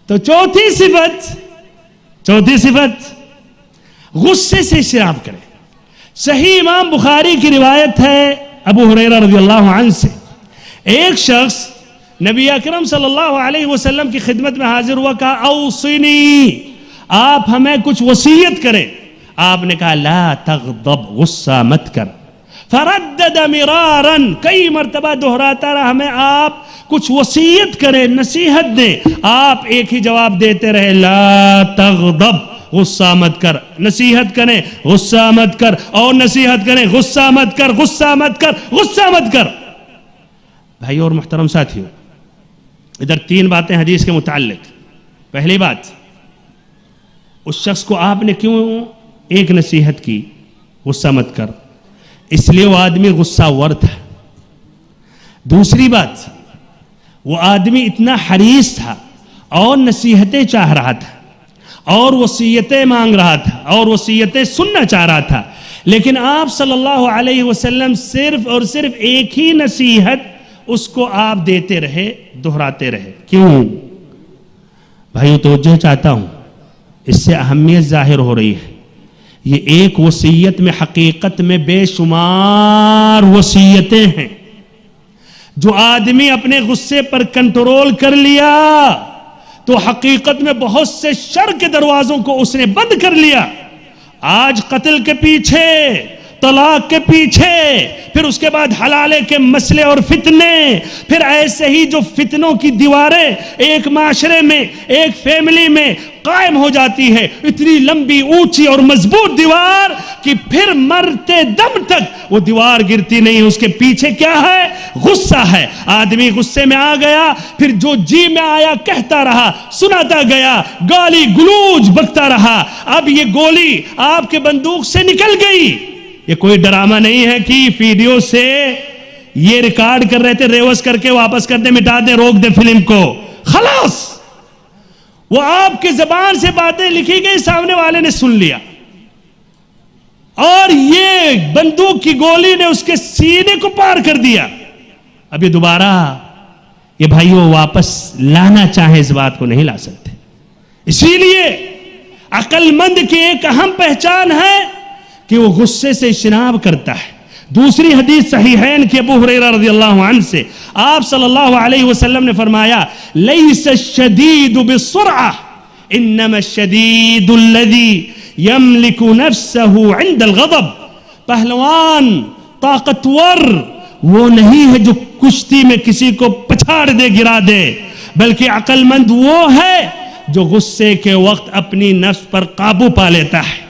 تو چوتھی صفت غصے سے اجتناب کرے. صحیح امام بخاری کی روایت ہے ابو ہریرہ رضی اللہ عنہ سے، ایک شخص نبی اکرم صلی اللہ علیہ وسلم کی خدمت میں حاضر ہوا، کہا اوصنی، آپ ہمیں کچھ وصیت کریں. آپ نے کہا لا تغضب، غصہ مت کر. فردد مرارا، کئی مرتبہ دہراتا رہا ہمیں آپ کچھ وصیت کریں، نصیحت دیں. آپ ایک ہی جواب دیتے رہے، لا تغضب، غصہ مت کر. نصیحت کریں غصہ مت کر، اور نصیحت کریں غصہ مت کر، غصہ مت کر، غصہ مت کر. بھائی اور محترم ساتھیوں، ادھر تین باتیں حدیث کے متعلق. پہلی بات، اس شخص کو آپ نے کیوں ایک نصیحت کی غصہ مت کر؟ اس لیے وہ آدمی غصہ ور تھا. دوسری بات، وہ آدمی اتنا حریص تھا اور نصیحتیں چاہ رہا تھا اور وصیتیں مانگ رہا تھا اور وصیتیں سننا چاہ رہا تھا، لیکن آپ صلی اللہ علیہ وسلم صرف اور صرف ایک ہی نصیحت اس کو آپ دیتے رہے، دہراتے رہے. کیوں؟ بھائیو توجہ چاہتا ہوں، اس سے اہمیت ظاہر ہو رہی ہے. یہ ایک وصیت میں حقیقت میں بے شمار وصیتیں ہیں. جو آدمی اپنے غصے پر کنٹرول کر لیا تو حقیقت میں بہت سے شر کے دروازوں کو اس نے بند کر لیا. آج قتل کے پیچھے، طلاق کے پیچھے، پھر اس کے بعد حلالے کے مسئلے اور فتنے، پھر ایسے ہی جو فتنوں کی دیواریں ایک معاشرے میں، ایک فیملی میں قائم ہو جاتی ہے، اتنی لمبی اونچی اور مضبوط دیوار کہ پھر مرتے دم تک وہ دیوار گرتی نہیں. اس کے پیچھے کیا ہے؟ غصہ ہے. آدمی غصے میں آ گیا، پھر جو جی میں آیا کہتا رہا، سناتا گیا، گالی گلوچ بکتا رہا. اب یہ گولی آپ کے بندوق سے نکل گئی. یہ کوئی ڈرامہ نہیں ہے کہ ویڈیو سے یہ ریکارڈ کر رہے تھے، ریورس کر کے واپس کر دیں، مٹا دیں، روک دیں فلم کو. خلاص وہ آپ کی زبان سے باتیں لکھی گئی، سامنے والے نے سن لیا، اور یہ بندوق کی گولی نے اس کے سینے کو پار کر دیا. اب یہ دوبارہ یہ بھائیوں واپس لانا چاہے اس بات کو نہیں لا سکتے. اسی لیے عقل مند کی ایک اہم پہچان ہے کہ وہ غصے سے اجتناب کرتا ہے. دوسری حدیث صحیحین کی ابو ہریرہ رضی اللہ عنہ سے، آپ صلی اللہ علیہ وسلم نے فرمایا لیس الشدید بالسرعہ انما الشدید الذی یملک نفسه عند الغضب. پہلوان، طاقتور وہ نہیں ہے جو کشتی میں کسی کو پچھاڑ دے، گرا دے، بلکہ عقل مند وہ ہے جو غصے کے وقت اپنی نفس پر قابو پا لیتا ہے.